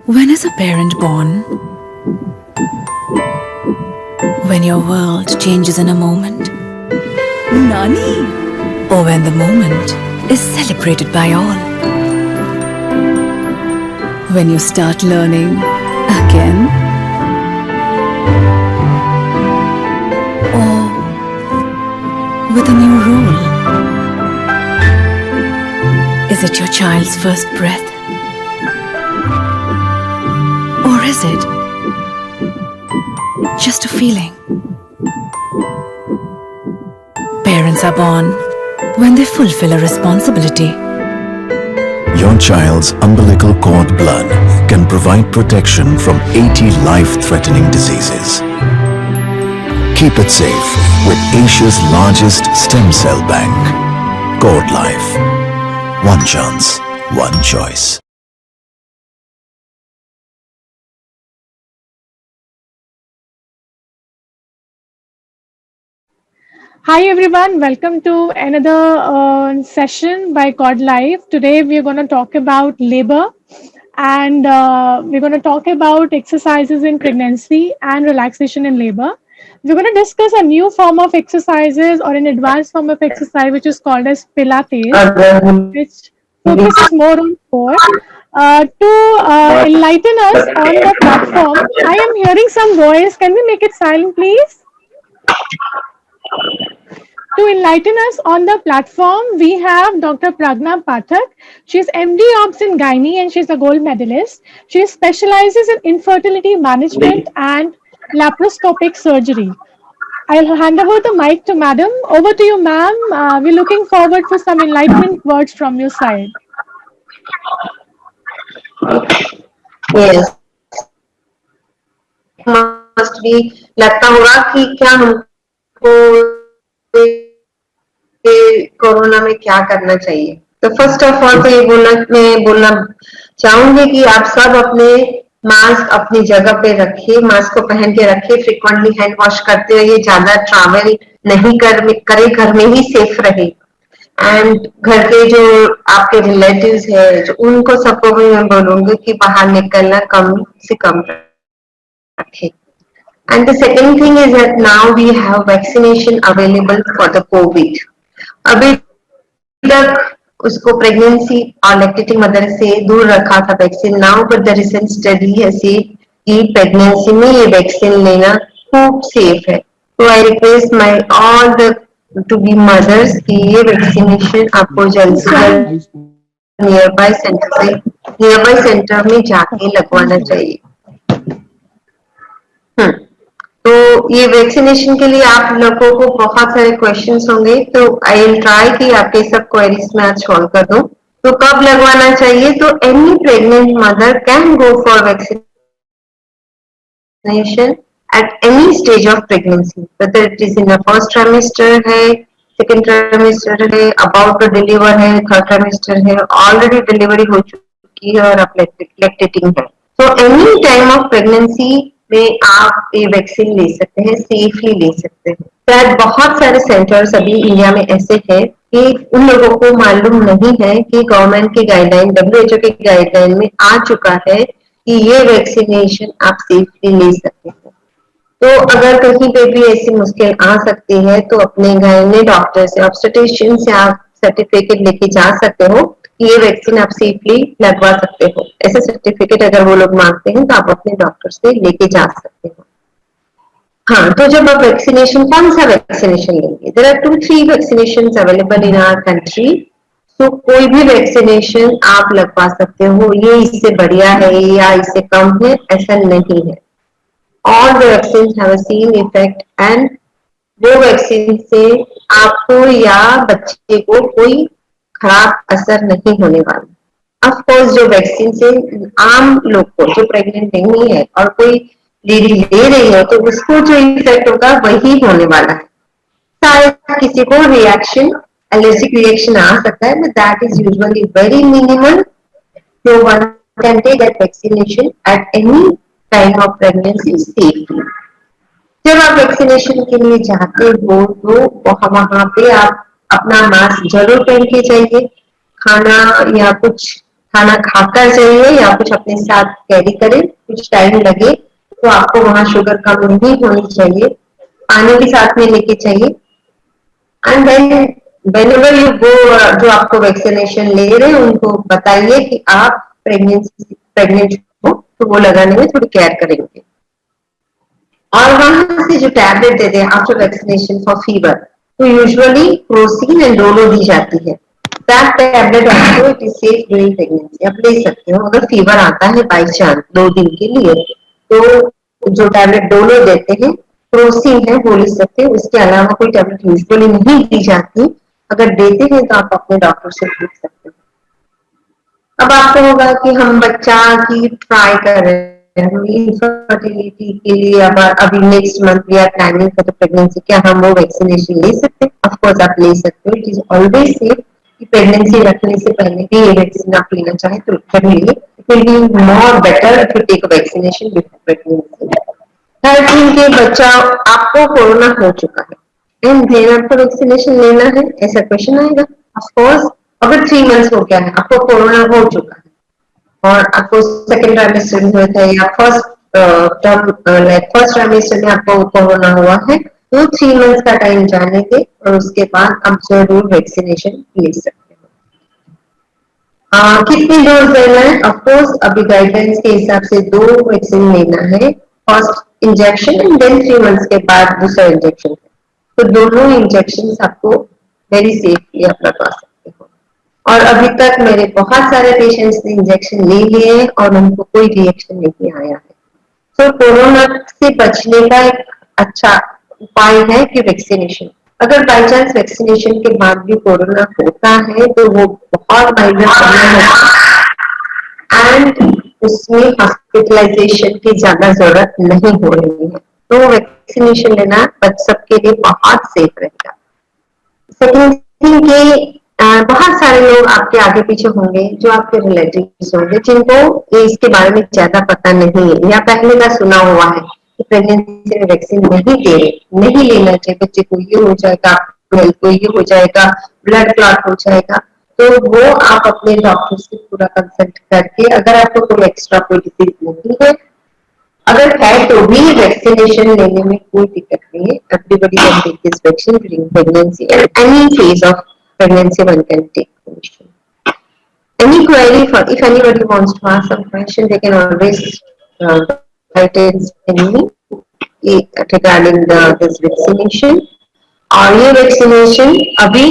When is a parent born? When your world changes in a moment? Nani? Or when the moment is celebrated by all? When you start learning again? Or with a new role? Is it your child's first breath? Or is it just a feeling? Parents are born when they fulfill a responsibility. Your child's umbilical cord blood can provide protection from 80 life-threatening diseases. Keep it safe with Asia's largest stem cell bank. Cord Life. One chance, one choice. Hi everyone, welcome to another session by Cod Life. Today we are going to talk about labor and we're going to talk about exercises in pregnancy and relaxation in labor. We're going to discuss a new form of exercises or an advanced form of exercise which is called as Pilates, which focuses more on core. To enlighten us on the platform, I am hearing some voice. Can we make it silent, please? To enlighten us on the platform, we have Dr. Pragna Pathak. She's MD Obs in Gynae and she's a gold medalist. She specializes in infertility management and laparoscopic surgery. I'll hand over the mic to Madam. Over to you, ma'am. We're looking forward for some enlightenment words from your side. Yes, must be लगता होगा कि क्या हमको corona में क्या करना चाहिए। तो फर्स्ट ऑफ ऑल तो ये बोलना चाहूंगी कि आप सब अपने मास्क अपनी जगह पे रखिए, मास्क को पहन के रखिए, फ्रिक्वेंटली हैंड वॉश करते रहिए, ज्यादा ट्रैवल नहीं करे, घर में ही सेफ रहे। एंड घर के जो आपके रिलेटिव्स है जो उनको सबको भी मैं बोलूंगी कि बाहर निकलना कम से कम रखें। And the second thing is that now we have vaccination available for the COVID. अभी तक उसको प्रेगनेंसी और लैक्टेटिंग मदर से दूर रखा था vaccine. Now but the recent study है कि प्रेगनेंसी में ये वैक्सीन लेना खूब सेफ है। तो I request my all the to be mothers कि ये वैक्सीनेशन आपको जल्द से जल्द नियर बाय सेंटर में जाके लगवाना चाहिए। तो ये वैक्सीनेशन के लिए आप लोगों को बहुत सारे क्वेश्चंस होंगे, तो आई विल ट्राई कि आपके सब क्वेरीज में आज सॉल्व कर दूं। तो कब लगवाना चाहिए? तो any pregnant mother can go for vaccination at any stage of pregnancy, whether it is in the first trimester है, सेकेंड ट्राइमेस्टर है, अबाउट टू डिलीवर है, थर्ड ट्राइमेस्टर है, ऑलरेडी डिलीवरी हो चुकी है और आप लैक्टेटिंग है। तो एनी टाइम ऑफ प्रेगनेंसी में आप ये वैक्सीन ले सकते हैं, सेफली ले सकते हैं। शायद बहुत सारे सेंटर्स अभी इंडिया में ऐसे हैं कि उन लोगों को मालूम नहीं है कि गवर्नमेंट के गाइडलाइन, WHO के गाइडलाइन में आ चुका है कि ये वैक्सीनेशन आप सेफली ले सकते हैं। तो अगर कहीं पे भी ऐसी मुश्किल आ सकती है तो अपने गायने डॉक्टर से, ऑब्स्टेट्रिशियन से आप सर्टिफिकेट लेके जा सकते हो कि ये वैक्सीन आप सेफली लगवा सकते हो। ऐसे सर्टिफिकेट अगर वो लोग मांगते हैं तो आप अपने डॉक्टर से लेके जा सकते हो। हाँ, तो जब आप वैक्सीनेशन, कौन सा वैक्सीनेशन लेंगे? There are 2-3 vaccinations available in our country. तो कोई भी वैक्सीनेशन आप लगवा सकते हो, ये इससे बढ़िया है या इससे कम है ऐसा नहीं है। All the vaccines have a same effect and वो वैक्सीन से आपको या बच्चे को कोई खराब असर नहीं होने वाला। ऑफ कोर्स जो वैक्सीन से आम लोग को जो प्रेग्नेंट नहीं है और कोई लेडी ले रही है तो उसको जो इफेक्ट होगा वही होने वाला है। शायद किसी को रिएक्शन, एलर्जिक रिएक्शन आ सकता है, but that is usually very minimal. So one can take that vaccination at any time of pregnancy safely. जब आप वैक्सीनेशन के लिए जाते हो तो वहां पे आप अपना मास्क जरूर पहन के जाइए। खाना या कुछ खाना खाकर जाइए या कुछ अपने साथ कैरी करें, कुछ टाइम लगे तो आपको वहां शुगर कम नहीं होनी चाहिए, पानी भी साथ में लेके चाहिए। And then whenever you go, जो आपको वैक्सीनेशन ले रहे हैं उनको बताइए कि आप प्रेग्नेंट हो, तो वो लगाने में थोड़ी केयर करेंगे। और वहां से जो टैबलेट देते हैं आफ्टर वैक्सीनेशन फॉर फीवर, तो यूजुअली क्रोसिन एंड डोलो दी जाती है। दैट टैबलेट आपको it is safe during pregnancy, आप ले सकते हो अगर फीवर आता है बाई चांस 2 दिन के लिए, तो जो टैबलेट डोलो देते हैं, क्रोसिन है वो ले सकते हैं। उसके अलावा कोई टैबलेट यूजुअली नहीं दी जाती, अगर देते हैं तो आप अपने डॉक्टर से पूछ सकते हो। अब आपको होगा कि हम बच्चा की ट्राई कर रहे हैं, इनफर्टिलिटी के लिए अब अभी next month we are planning for the pregnancy, क्या हम वो वैक्सीनेशन ले सकते हैं? ऑफ कोर्स आप ले सकते हो, इट इज ऑलवेज सेफ कि प्रेगनेंसी रखने से पहले भी ये वैक्सीन आप लेना चाहें तो करिए। It will be more better if you take vaccination before pregnancy. Third thing कि बच्चा आपको कोरोना हो चुका है एंड देन आपको वैक्सीनेशन लेना है, ऐसा क्वेश्चन आएगा। ऑफ कोर्स अगर 3 मंथ्स हो गया है, आपको कोरोना हो चुका है और आपको सेकेंड ट्राइमेस्टर में हुआ था या फर्स्ट ट्राइमेस्टर में आपको कोरोना हुआ है, तो 3 मंथ्स का टाइम जाने के और उसके बाद आप जरूर वैक्सीनेशन ले सकते हो। कितनी डोज लेना है? ऑफकोर्स अभी गाइडलाइंस के हिसाब से 2 वैक्सीन लेना है, first injection and then 3 months के बाद दूसरा इंजेक्शन। तो दोनों इंजेक्शन आपको वेरी सेफली आप लगवा सकते हो। और अभी तक मेरे बहुत सारे पेशेंट्स ने इंजेक्शन ले लिए और उनको कोई रिएक्शन नहीं आया है। तो कोरोना से बचने का एक अच्छा उपाय है कि वैक्सीनेशन। अगर बाई चांस वैक्सीनेशन के बाद भी कोरोना होता है तो वो बहुत माइल्ड एंड उसमें हॉस्पिटलाइजेशन की ज्यादा जरूरत नहीं हो रही है, तो वैक्सीनेशन लेना सबके लिए बहुत सेफ रहेगा। सेकेंड थिंग कि बहुत सारे लोग आपके आगे पीछे होंगे जो आपके रिलेटिव्स होंगे जिनको इसके बारे में ज्यादा पता नहीं है या पहले का सुना हुआ है कि प्रेगनेंसी में वैक्सीन नहीं लेना चाहिए, बच्चे को ये हो जाएगा, हेल्थ को ये हो जाएगा, ब्लड क्लॉट हो जाएगा। तो वो आप अपने डॉक्टर से पूरा कंसल्ट करके, अगर आपको कोई एक्स्ट्रा कोई डिसीज नहीं है, अगर है तो भी वैक्सीनेशन लेने में कोई दिक्कत नहीं है। Everybody can take this vaccine during pregnancy and any phase of pregnancy one can take permission. Any query for if anybody wants to ask some question, they can always write in me regarding this vaccination. और ये vaccination अभी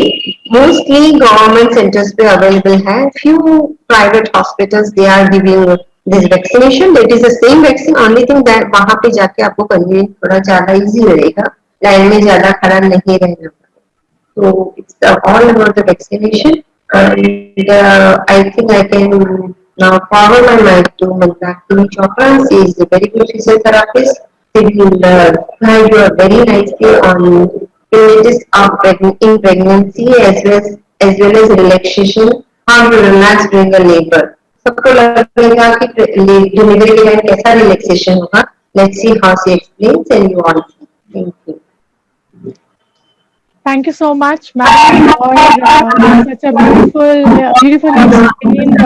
mostly government centres पे available है, few private hospitals they are giving this vaccination. That is the same vaccine, only thing that वहां पे जाके आपको convenient थोड़ा ज्यादा इजी रहेगा, लाइन में ज्यादा खड़ा नहीं रहना। So it's all about the vaccination, and I think I can now forward my mic to Mantakini Chopra. She is a very good physiotherapist. She will guide you very nicely on images of in pregnancy as well as relaxation, how to relax during the labor. सबको लगेगा कि delivery के time कैसा relaxation होगा। Let's see how she explains and you all see. Thank you. Thank you so much, ma'am, for such a beautiful explained,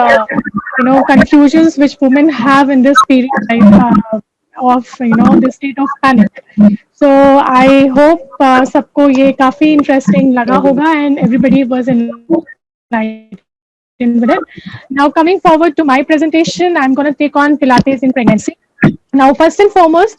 confusions which women have in this period of the state of panic. So I hope सबको ये काफी interesting लगा होगा and everybody was enlightened with it. Now coming forward to my presentation, I'm going to take on Pilates in pregnancy. Now, first and foremost,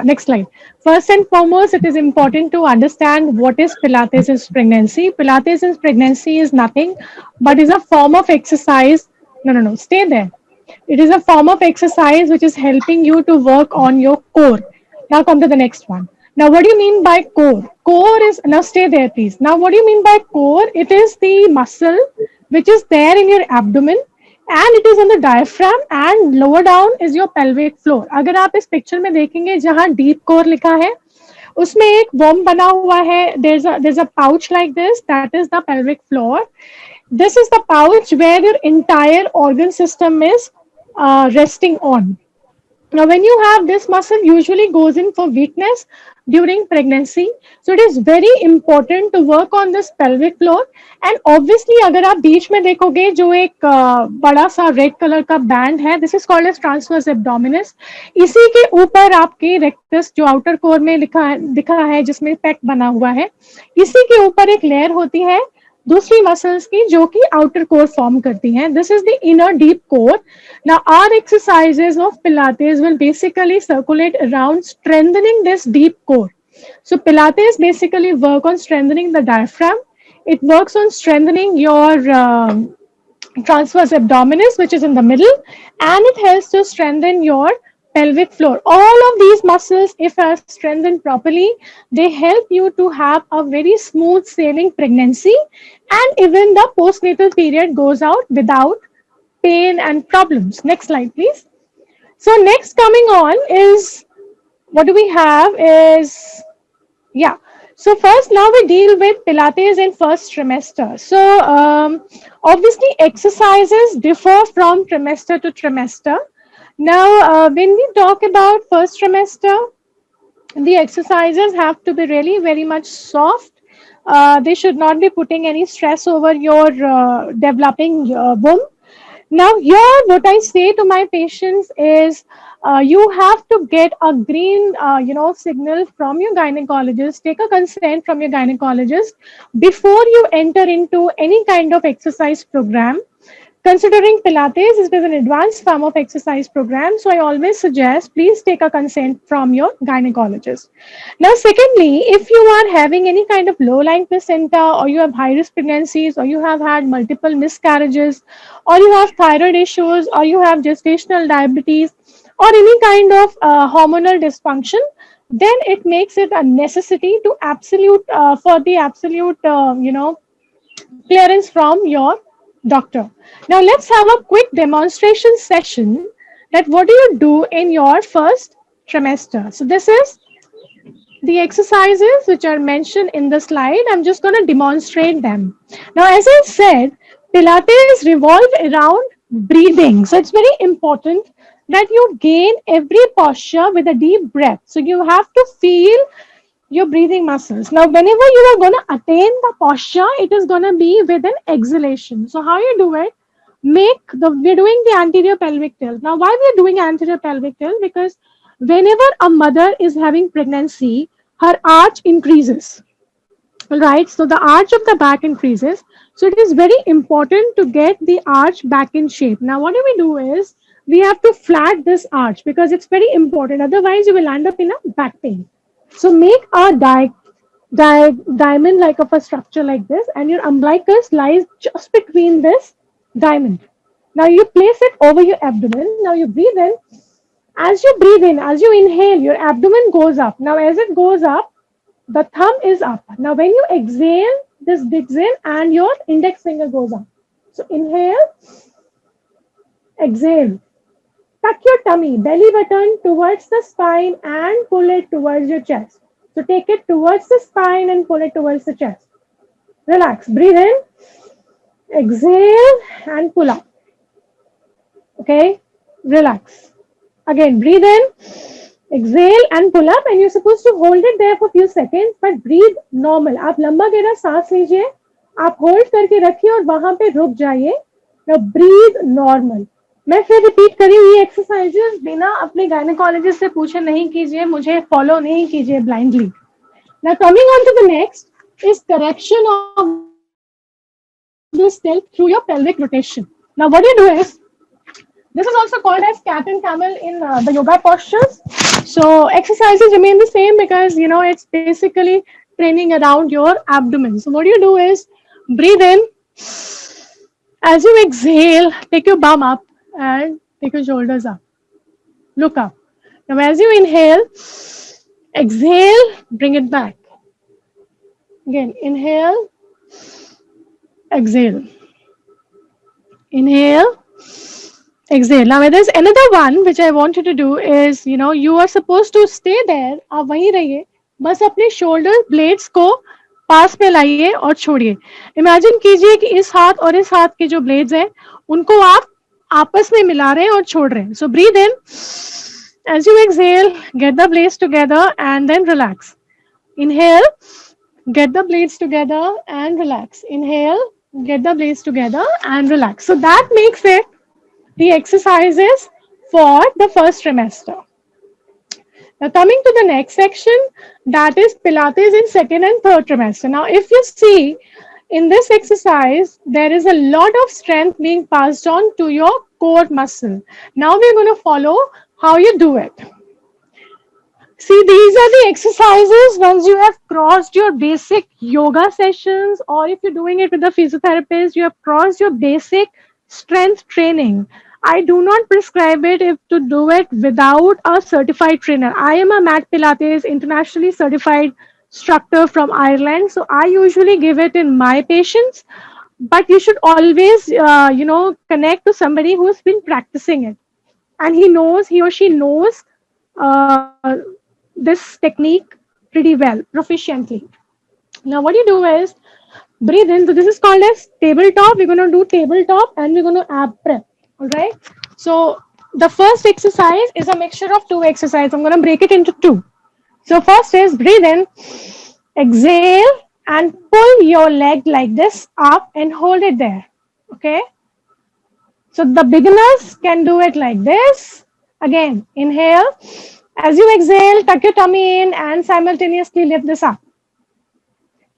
next slide. First and foremost, it is important to understand what is Pilates in pregnancy. Pilates in pregnancy is nothing but is a form of exercise. No, stay there. It is a form of exercise which is helping you to work on your core. Now, come to the next one. Now, what do you mean by core? Core is, now stay there, please. Now, what do you mean by core? It is the muscle which is there in your abdomen, and it is on the diaphragm, and lower down is your pelvic floor. अगर आप इस picture में देखेंगे जहाँ deep core लिखा है, उसमें एक worm बना हुआ है. There's a pouch like this, that is the pelvic floor. This is the pouch where your entire organ system is resting on. Now, when you have this muscle, usually goes in for weakness during pregnancy. So it is very important to work on this pelvic floor. And obviously, अगर आप बीच में देखोगे जो एक बड़ा सा red colour का band है, this is called as transverse abdominis. इसी के ऊपर आपके रेक्टस जो आउटर कोर में दिखा है जिसमें पेट बना हुआ है, इसी के ऊपर एक लेयर होती है दूसरी मसल्स की जो कि आउटर कोर फॉर्म करती हैं. This is the inner deep core. Now our exercises of Pilates will basically circulate around strengthening this deep core. So Pilates basically work on strengthening the diaphragm. It works on strengthening your transverse abdominis, which is in the middle, and it helps to strengthen your pelvic floor. All of these muscles, if are strengthened properly, they help you to have a very smooth sailing pregnancy, and even the postnatal period goes out without pain and problems. Next slide, please. So next coming on is, what do we have is, yeah. So first, now we deal with Pilates in first trimester. So obviously exercises differ from trimester to trimester. Now, when we talk about first trimester, the exercises have to be really very much soft. They should not be putting any stress over your developing womb. Now, here, what I say to my patients is, you have to get a green, signal from your gynecologist. Take a consent from your gynecologist before you enter into any kind of exercise program. Considering Pilates is an advanced form of exercise program, so I always suggest please take a consent from your gynecologist. Now, secondly, if you are having any kind of low-lying placenta, or you have high-risk pregnancies, or you have had multiple miscarriages, or you have thyroid issues, or you have gestational diabetes, or any kind of hormonal dysfunction, then it makes it a necessity to for the absolute, clearance from your doctor. Now let's have a quick demonstration session that what do you do in your first trimester. So this is the exercises which are mentioned in the slide. I'm just going to demonstrate them. Now, as I said, Pilates revolve around breathing. So it's very important that you gain every posture with a deep breath. So you have to feel your breathing muscles. Now, whenever you are going to attain the posture, it is going to be with an exhalation. So how you do it? We're doing the anterior pelvic tilt. Now, why we're doing anterior pelvic tilt? Because whenever a mother is having pregnancy, her arch increases. Right? So the arch of the back increases. So it is very important to get the arch back in shape. Now, what do we do is, we have to flat this arch because it's very important. Otherwise, you will end up in a back pain. So make a diamond like of a structure like this, and your umbilicus lies just between this diamond. Now you place it over your abdomen. Now you breathe in. As you breathe in, as you inhale, your abdomen goes up. Now as it goes up, the thumb is up. Now when you exhale, this digs in and your index finger goes up. So inhale, exhale. Tuck your tummy, belly button towards the spine and pull it towards your chest. So take it towards the spine and pull it towards the chest. Relax. Breathe in, exhale and pull up. Okay? Relax. Again, breathe in, exhale and pull up, and you're supposed to hold it there for a few seconds, but breathe normal. आप लंबा गहरा सांस लीजिए, आप hold करके रखिए और वहां पे रुक जाइए. Now breathe normal. मैं फिर रिपीट करी हुई एक्सरसाइजेस बिना अपने गायनेकोलॉजिस्ट से पूछे नहीं कीजिए, मुझे फॉलो नहीं कीजिए blindly. Now coming on to the next is correction of this tilt through your pelvic rotation. Now what you do is, this is also called as cat and camel in the yoga postures. So exercises remain the same because it's basically training around your abdomen. So what you do is, breathe in. As you exhale, take your bum up and take your shoulders up. Look up. Now as you inhale, exhale, bring it back. Again, inhale, exhale. Inhale, exhale. Now there's another one which I want you to do is, you are supposed to stay there. आप वहीं रहिए, बस अपने shoulder blades को पास में लाइए और छोड़िए. इमेजिन कीजिए कि इस हाथ और इस हाथ के जो ब्लेड्स हैं उनको आप आपस में मिला रहे हैं और छोड़ रहे हैं. So breathe in, As you exhale, get the blades together and then relax. Inhale, get the blades together and relax. Inhale, get the blades together and relax. So that makes it the exercises for the first trimester. Now, coming to the next section, that is Pilates in second and third trimester. Now, if you see in this exercise, there is a lot of strength being passed on to your core muscle. Now, we're going to follow how you do it. See, these are the exercises once you have crossed your basic yoga sessions, or if you're doing it with a physiotherapist, you have crossed your basic strength training. I do not prescribe it if to do it without a certified trainer. I am a Mat Pilates internationally certified instructor from Ireland, so I usually give it in my patients. But you should always, connect to somebody who has been practicing it, and he or she knows uh, this technique pretty well, proficiently. Now, what you do is breathe in. So, this is called as tabletop. We're going to do tabletop and we're going to ab prep. All right. So, the first exercise is a mixture of two exercises. I'm going to break it into two. So, first is breathe in, exhale, and pull your leg like this up and hold it there. Okay. So, the beginners can do it like this. Again, inhale. As you exhale, tuck your tummy in and simultaneously lift this up.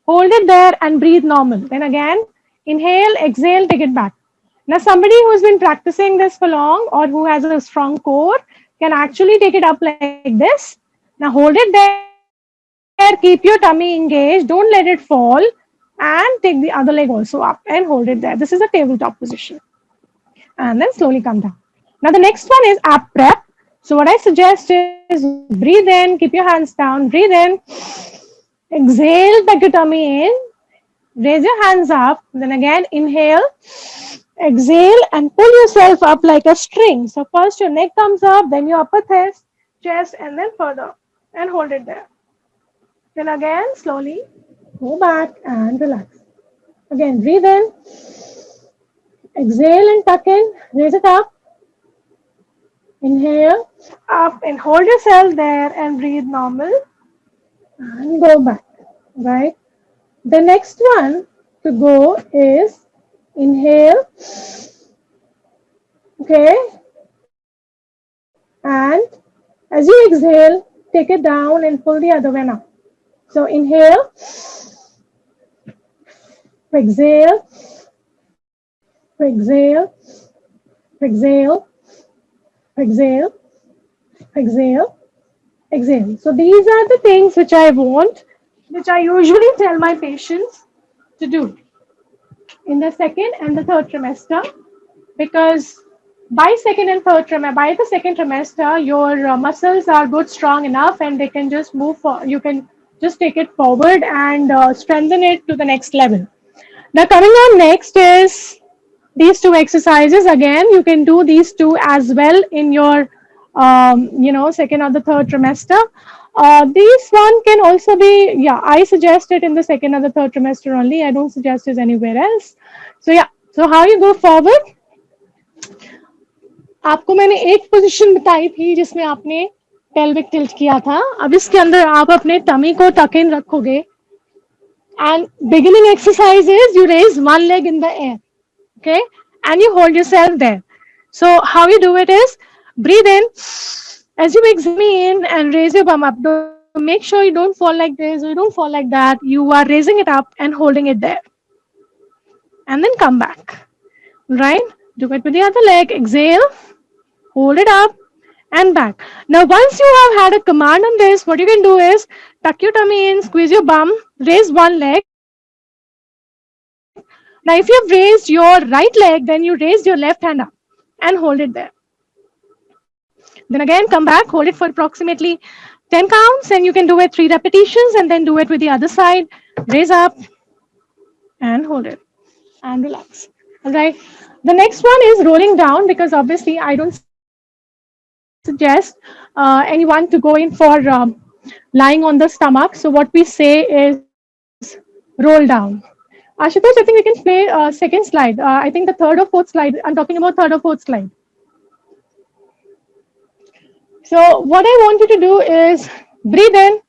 Hold it there and breathe normal. Then again, inhale, exhale, take it back. Now, somebody who's been practicing this for long or who has a strong core can actually take it up like this. Now, hold it there, keep your tummy engaged, don't let it fall, and take the other leg also up and hold it there. This is a tabletop position. And then slowly come down. Now, the next one is ab prep. So, what I suggest is breathe in, keep your hands down, breathe in, exhale, tuck your tummy in, raise your hands up, then again inhale, exhale, and pull yourself up like a string. So, first your neck comes up, then your upper chest, and then further, and hold it there. Then again, slowly go back and relax. Again, breathe in, exhale and tuck in, raise it up, inhale, up and hold yourself there and breathe normal and go back, right? The next one to go is inhale, okay, and as you exhale, take it down and pull the other way now. So inhale, exhale, exhale, exhale, exhale, exhale, exhale. So these are the things which I usually tell my patients to do in the second and the third trimester, because by the second trimester, your muscles are good, strong enough, and they can just move for. You can just take it forward and strengthen it to the next level. Now, coming on next is these two exercises. Again, you can do these two as well in your second or the third trimester. These one can also be, yeah, I suggest it in the second or the third trimester only. I don't suggest it anywhere else. So yeah, so how you go forward. आपको मैंने एक position बताई थी जिसमें आपने pelvic tilt किया था. अब इसके अंदर आप अपने टमी को टक इन रखोगे. And beginning exercise is you raise one leg in the air, okay, and you hold yourself there. So how you do it is breathe in as you exhale in and raise your bum up. Make sure you don't fall like this or you don't fall like that. You are raising it up and holding it there, and then come back. Right? Do it with the other leg. Exhale, hold it up, and back. Now, once you have had a command on this, what you can do is tuck your tummy in, squeeze your bum, raise one leg. Now, if you have raised your right leg, then you raise your left hand up and hold it there. Then again, come back, hold it for approximately 10 counts, and you can do it 3 repetitions and then do it with the other side. Raise up and hold it and relax. All right. The next one is rolling down, because obviously I don't suggest anyone to go in for lying on the stomach. So what we say is roll down. Ashutosh, I think we can play second slide. I think the third or fourth slide. I'm talking about third or fourth slide. Second slide. So what I want you to do is breathe in.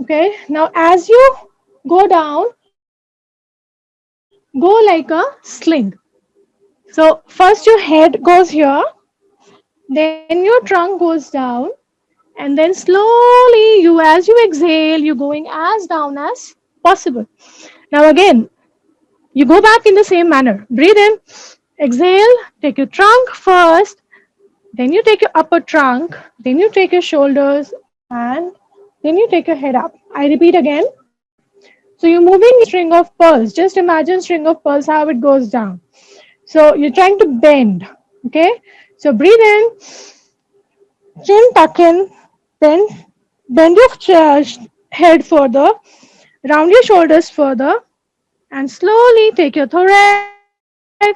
Okay. Now as you go down, go like a sling. So first your head goes here, then your trunk goes down, and then slowly as you exhale, you're going as down as possible. Now again, you go back in the same manner. Breathe in, exhale, take your trunk first, then you take your upper trunk, then you take your shoulders, and then you take your head up. I repeat again. So you're moving string of pearls. Just imagine string of pearls how it goes down. So you're trying to bend. Okay. So breathe in, chin tuck in, then bend your head further, round your shoulders further, and slowly take your thorax,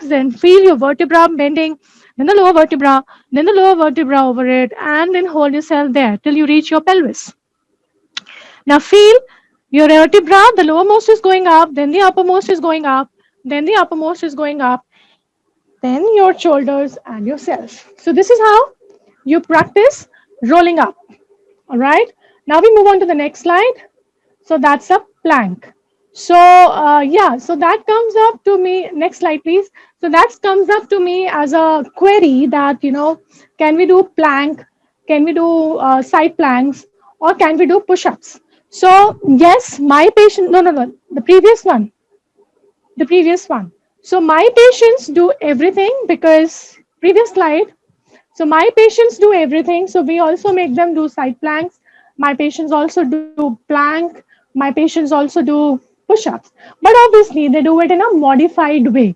then feel your vertebra bending, then then the lower vertebra over it, and then hold yourself there till you reach your pelvis. Now feel your vertebra, the lowermost is going up, then the uppermost is going up, then the uppermost is going up, then your shoulders and yourself. So this is how you practice rolling up. All right. Now we move on to the next slide. So that's a plank. So yeah, so that comes up to me. Next slide, please. So that comes up to me as a query that can we do plank? Can we do side planks? Or can we do push-ups? So yes, my patient. No, no, no. The previous one. The previous one. So my patients do everything because previous slide. So my patients do everything. So we also make them do side planks. My patients also do plank. My patients also do push-ups. But obviously they do it in a modified way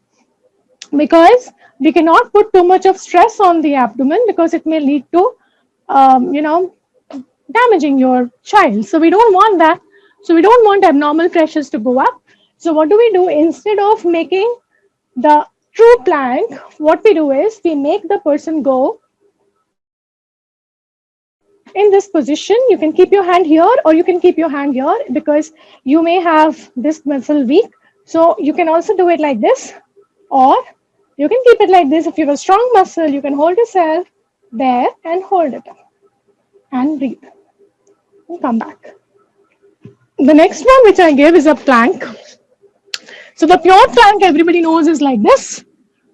because we cannot put too much of stress on the abdomen because it may lead to, damaging your child. So we don't want that. So we don't want abnormal pressures to go up. So what do we do instead of making the true plank? What we do is we make the person go in this position. You can keep your hand here or you can keep your hand here because you may have this muscle weak. So you can also do it like this, or you can keep it like this. If you have a strong muscle, you can hold yourself there and hold it and breathe and come back. The next one which I give is a plank. So the pure plank everybody knows is like this.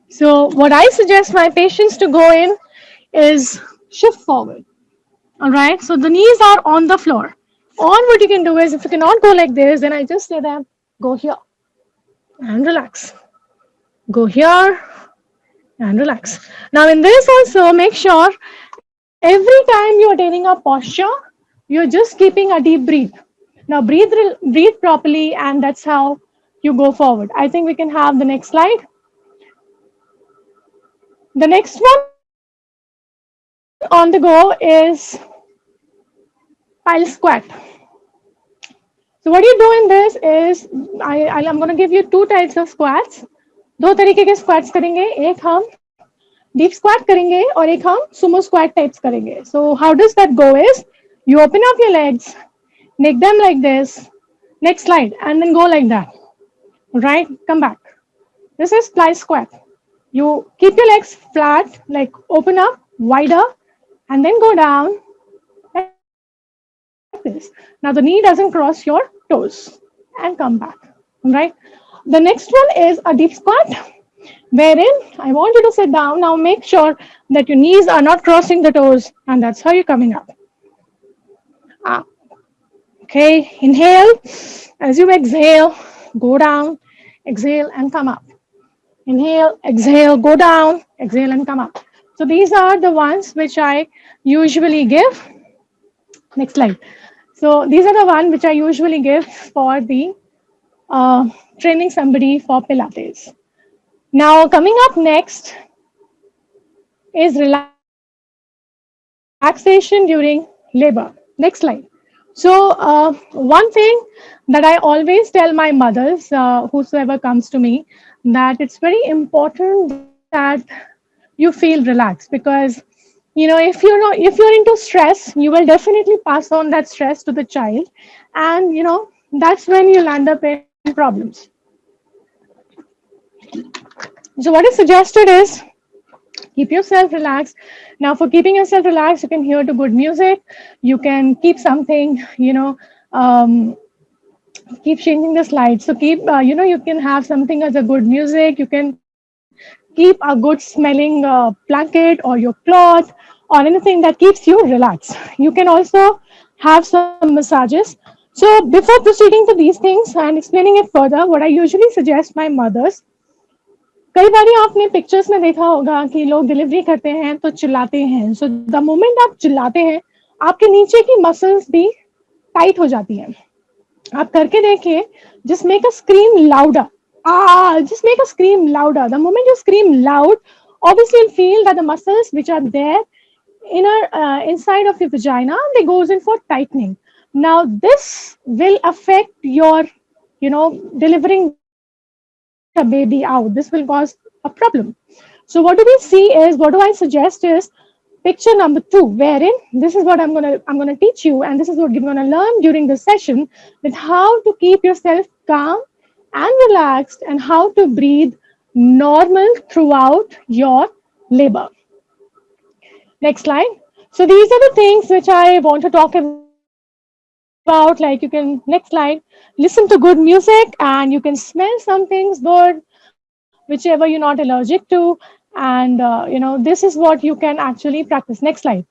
So what I suggest my patients to go in is shift forward. All right. So the knees are on the floor. Or what you can do is if you cannot go like this, then I just say them go here and relax. Go here and relax. Now in this also make sure every time you are taking a posture, you're just keeping a deep breath. Now breathe properly, and that's how you go forward. I think we can have the next slide. The next one on the go is pile squat. So what you do in this is I'm going to give you two types of squats. दो तरीके के squats करेंगे, एक हम deep squat करेंगे और एक हम सुमो स्क्वाट टाइप्स करेंगे. So how does that go is you open up your legs, make them like this. Next slide, and then go like that. Right? Come back. This is fly squat. You keep your legs flat, like open up wider, and then go down like this. Now the knee doesn't cross your toes and come back. Right? The next one is a deep squat, wherein I want you to sit down. Now make sure that your knees are not crossing the toes, and that's how you're coming up. Up. Okay, inhale. As you exhale, go down, exhale, and come up. Inhale, exhale, go down, exhale, and come up. So these are the ones which I usually give. Next slide. So these are the ones which I usually give for the training somebody for Pilates. Now coming up next is relaxation during labor. Next slide. So one thing that I always tell my mothers, whosoever comes to me, that it's very important that you feel relaxed because if you're into stress, you will definitely pass on that stress to the child, and that's when you'll end up in problems. So what is suggested is Keep yourself relaxed. Now, for keeping yourself relaxed, you can hear to good music. You can keep something, keep changing the slides. So keep, you can have something as a good music. You can keep a good smelling blanket or your cloth or anything that keeps you relaxed. You can also have some massages. So before proceeding to these things and explaining it further, what I usually suggest my mothers, कई बारी आपने pictures में देखा होगा कि लोग delivery करते हैं तो चिल्लाते हैं. सो द मोमेंट आप चिल्लाते हैं, आपके नीचे की मसल्स भी टाइट हो जाती हैं. आप करके देखिए. Just make a scream louder. Just make a scream louder. The moment you scream loud, obviously you'll feel that the muscles which are there inside of your vagina, they goes in for tightening. Now this will affect your, delivering the baby out. This will cause a problem. So what do we see is, what do I suggest is picture number 2, wherein this is what I'm gonna teach you, and this is what you're gonna learn during this session, that how to keep yourself calm and relaxed and how to breathe normal throughout your labor. Next slide. So these are the things which I want to talk about. Like, you can, next slide, listen to good music and you can smell some things good, whichever you're not allergic to. And, this is what you can actually practice. Next slide.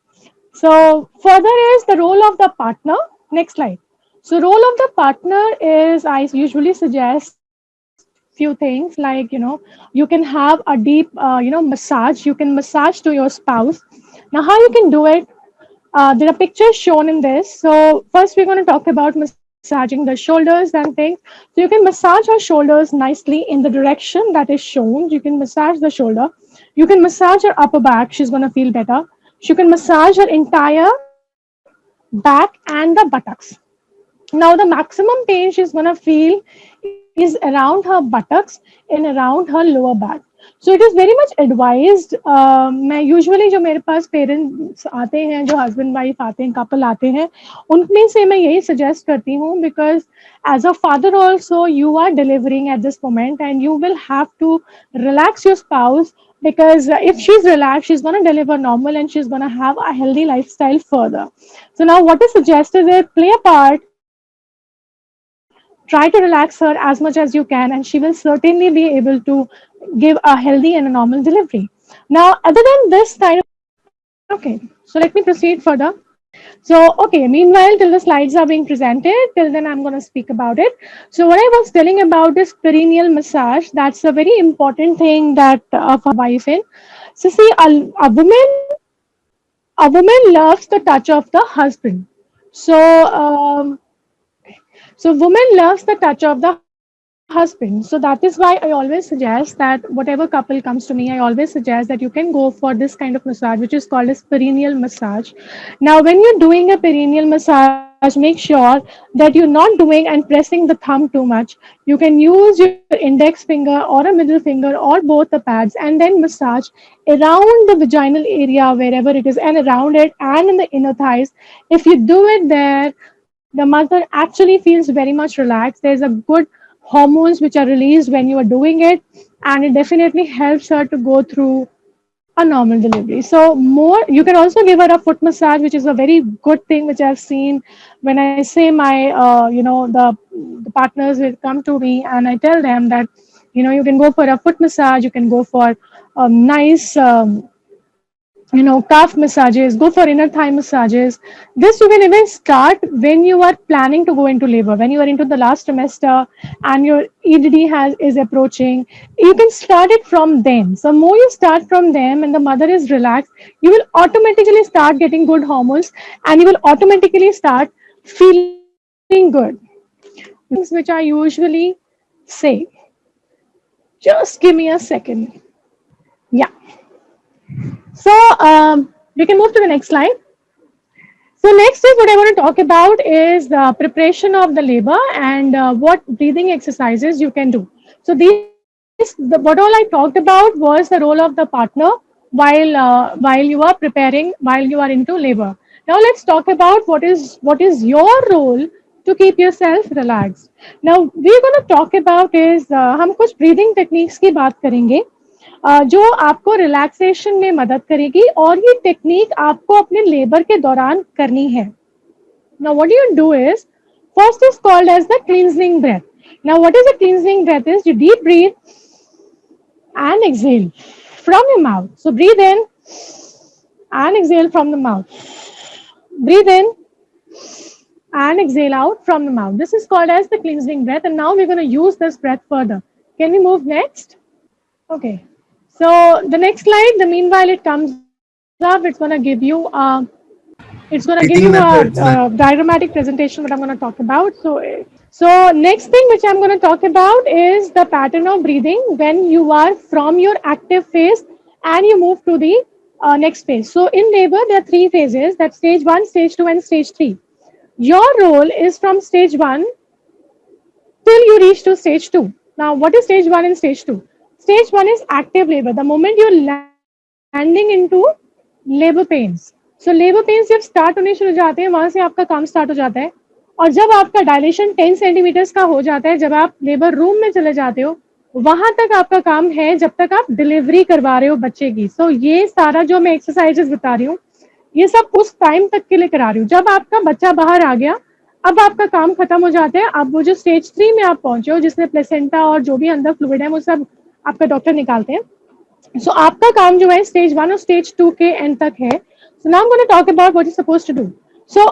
So further is the role of the partner. Next slide. So role of the partner is, I usually suggest few things like, you can have a deep, massage. You can massage to your spouse. Now, how you can do it? There are pictures shown in this. So first we're going to talk about massaging the shoulders and things. So you can massage her shoulders nicely in the direction that is shown. You can massage the shoulder. You can massage her upper back. She's going to feel better. You can massage her entire back and the buttocks. Now the maximum pain she's going to feel is around her buttocks and around her lower back. So it is very much advised. मैं usually जो मेरे पास parents आते हैं, जो husband wife आते हैं, couple आते हैं, उनमें से मैं यही सजेस्ट करती हूँ, because as a father also you are delivering at this moment and you will have to relax your spouse, because if she's relaxed, she's going to deliver normal and she's going to have a healthy lifestyle further. So now what is suggested is, play a part, try to relax her as much as you can, and she will certainly be able to give a healthy and a normal delivery. Now, other than this kind of, okay, so let me proceed further. So, okay, meanwhile, till the slides are being presented, till then I'm going to speak about it. So what I was telling about is perineal massage. That's a very important thing that for wife in. So see, a woman loves the touch of the husband. So, so woman loves the touch of the husband. So that is why I always suggest that whatever couple comes to me, I always suggest that you can go for this kind of massage, which is called as perineal massage. Now, when you're doing a perineal massage, make sure that you're not doing and pressing the thumb too much. You can use your index finger or a middle finger or both the pads and then massage around the vaginal area, wherever it is, and around it and in the inner thighs. If you do it there, the mother actually feels very much relaxed. There's a good hormones which are released when you are doing it, and it definitely helps her to go through a normal delivery. So more, you can also give her a foot massage, which is a very good thing which I've seen. When I say my the partners will come to me and I tell them that, you can go for a foot massage, you can go for nice calf massages, go for inner thigh massages. This you can even start when you are planning to go into labor, when you are into the last trimester and your EDD is approaching. You can start it from then. So more you start from them and the mother is relaxed, you will automatically start getting good hormones and you will automatically start feeling good. Things which I usually say. Just give me a second. Yeah. So we can move to the next slide. So next is what I want to talk about is the preparation of the labor and what breathing exercises you can do. So what all I talked about was the role of the partner while you are preparing, while you are into labor. Now let's talk about what is your role to keep yourself relaxed. Now we're going to talk about is हम कुछ breathing techniques की बात करेंगे. जो आपको relaxation में मदद करेगी, और ये टेक्निक आपको अपने लेबर के दौरान करनी है. Now what you do is, first is called as the cleansing breath. Now what is a cleansing breath is, you deep breathe and exhale from your mouth. So breathe in and exhale from the mouth. Breathe in and exhale out from the mouth. This is called as the cleansing breath, and now we're going to use this breath further. Can we move next? Okay. So the next slide, the meanwhile it comes up, it's going to give you a diagrammatic presentation what I'm going to talk about. So next thing which I'm going to talk about is the pattern of breathing when you are from your active phase and you move to the next phase. So in labor, there are three phases, that's stage 1, stage 2 and stage 3. Your role is from stage 1 till you reach to stage 2. Now, what is stage 1 and stage 2? Stage 1 is active labor. The moment you're landing into labor pains. So labor pains जब start होने शुरू हो जाते हैं, वहां से आपका काम start हो जाता है. और जब आपका डायलेशन 10 सेंटीमीटर्स का हो जाता है, जब आप लेबर रूम में चले जाते हो, वहां तक आपका काम है जब तक आप डिलीवरी करवा रहे हो बच्चे की. सो ये सारा जो मैं एक्सरसाइजेस बता रही हूँ, ये सब उस टाइम तक के लिए करा रही हूँ. जब आपका बच्चा बाहर आ गया, अब आपका काम खत्म हो जाता है. अब वो जो स्टेज 3 में आप पहुंचे हो, जिसमें प्लेसेंटा और जो भी अंदर फ्लूइड है वो सब आपका डॉक्टर निकालते हैं. सो आपका काम जो है स्टेज 1 और स्टेज 2 के एंड तक है. So now I am going to talk about what you supposed to do. So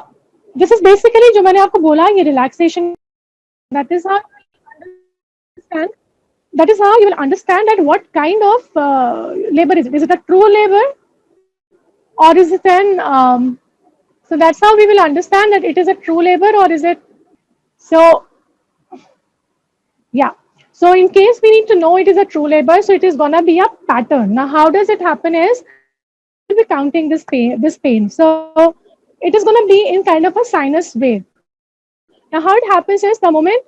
this is basically जो मैंने आपको बोला, ये relaxation, that is how you will understand that what kind of labor is it. Is it a true labor, or is it an so that's how we will understand that it is a true labor, or is it so. Yeah. So in case we need to know it is a true labor, so it is gonna be a pattern. Now, how does it happen is, we'll be counting this pain. So it is gonna be in kind of a sinus wave. Now, how it happens is, the moment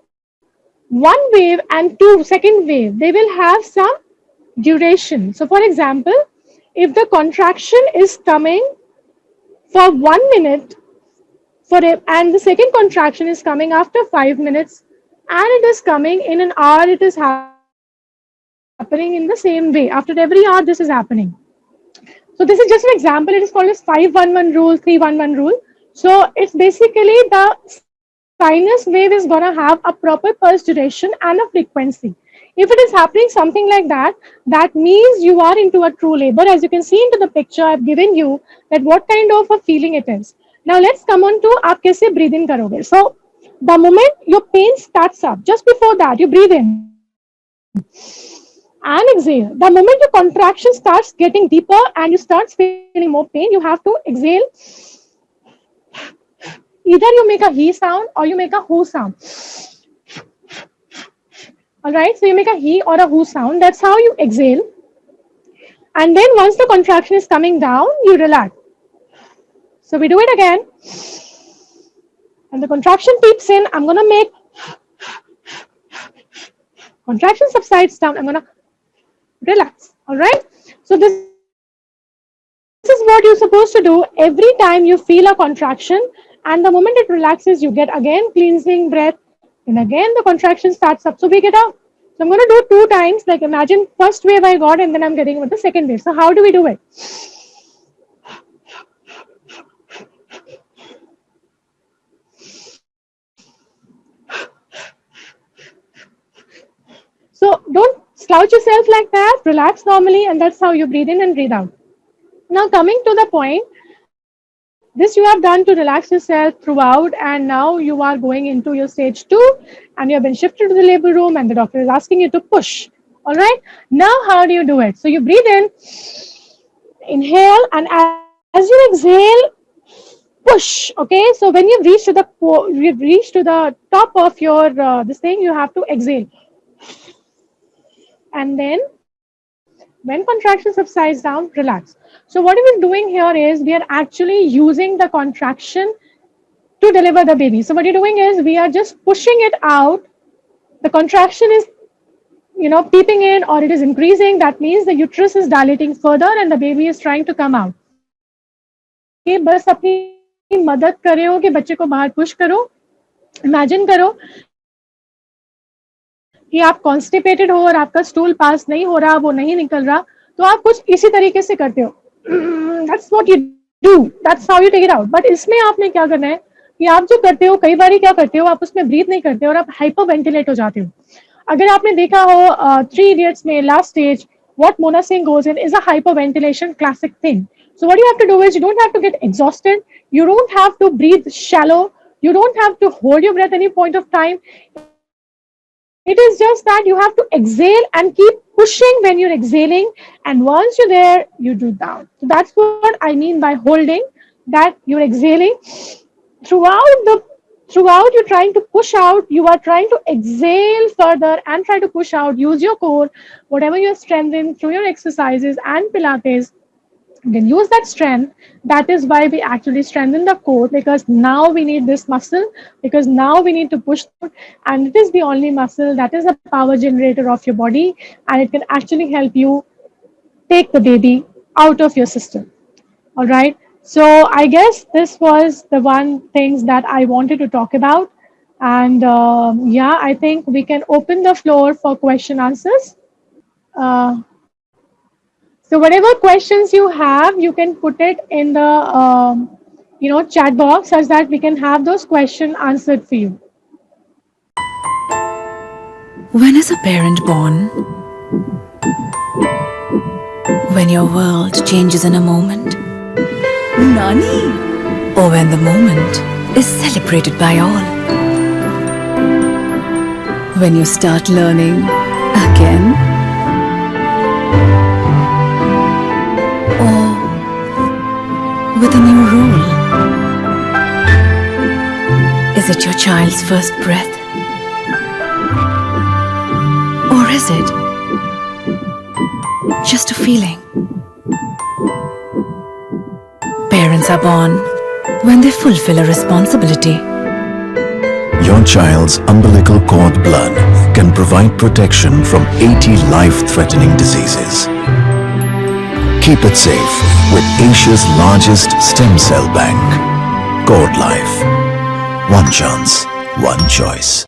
one wave and second wave, they will have some duration. So for example, if the contraction is coming for 1 minute, and the second contraction is coming after 5 minutes, and it is coming in an hour, it is happening in the same way. After every hour, this is happening. So this is just an example. It is called as 5-1-1 rule, 3-1-1 rule. So it's basically the sinus wave is going to have a proper pulse duration and a frequency. If it is happening something like that, that means you are into a true labor. As you can see into the picture I've given you, that what kind of a feeling it is. Now let's come on to आप कैसे breathe in करोगे. So the moment your pain starts up, just before that you breathe in and exhale. The moment your contraction starts getting deeper and you start feeling more pain, you have to exhale. Either you make a he sound or you make a who sound. All right, so you make a he or a who sound. That's how you exhale. And then once the contraction is coming down, you relax. So we do it again. And the contraction peeps in. I'm going to make contraction subsides down. I'm going to relax. All right. So this is what you're supposed to do every time you feel a contraction. And the moment it relaxes, you get again cleansing breath. And again, the contraction starts up. So we get up. So I'm going to do 2 times. Like imagine first wave I got, and then I'm getting with the second wave. So how do we do it? So don't slouch yourself like that. Relax normally, and that's how you breathe in and breathe out. Now coming to the point, this you have done to relax yourself throughout, and now you are going into your stage 2, and you have been shifted to the labor room, and the doctor is asking you to push. All right. Now how do you do it? So you breathe in, inhale, and as you exhale, push. Okay. So when you've reached to the top of your this thing, you have to exhale. And then when contraction subsides down, relax. So what we're doing here is we are actually using the contraction to deliver the baby. So what you're doing is we are just pushing it out. The contraction is, peeping in, or it is increasing. That means the uterus is dilating further and the baby is trying to come out. Okay, बस अपनी मदद कर रहे हो कि बच्चे को बाहर पुश करो. Imagine करो कि आप कॉन्स्टिपेटेड हो और आपका स्टूल पास नहीं हो रहा, वो नहीं निकल रहा, तो आप कुछ इसी तरीके से करते हो, that's what you do, that's how you take it out. But इसमें आपने क्या करना है कि आप जो करते हो, कई बार क्या करते हो, आप उसमें ब्रीथ नहीं करते और आप हाइपर वेंटिलेट हो जाते हो। अगर आपने देखा हो 3 Idiots में last stage, what Mona Singh goes in is a hyperventilation classic thing. So what you have to do is you don't have to get exhausted, you don't have to breathe shallow, you don't have to hold your breath any point of time. It is just that you have to exhale and keep pushing when you're exhaling, and once you're there, you do down. So that's what I mean by holding, that you're exhaling throughout you're trying to push out, you are trying to exhale further and try to push out, use your core, whatever you're strengthening through your exercises and pilates, you can use that strength. That is why we actually strengthen the core, because now we need this muscle, because now we need to push through, and it is the only muscle that is a power generator of your body, and it can actually help you take the baby out of your system. All right. So I guess this was the one things that I wanted to talk about. And yeah, I think we can open the floor for question answers. Uh, so whatever questions you have, you can put it in the chat box, such that we can have those questions answered for you. When is a parent born? When your world changes in a moment. Nani? Or when the moment is celebrated by all. When you start learning again. Or with a new rule. Is it your child's first breath? Or is it just a feeling? Parents are born when they fulfill a responsibility. Your child's umbilical cord blood can provide protection from 80 life-threatening diseases. Keep it safe with Asia's largest stem cell bank. Cord Life. One chance, one choice.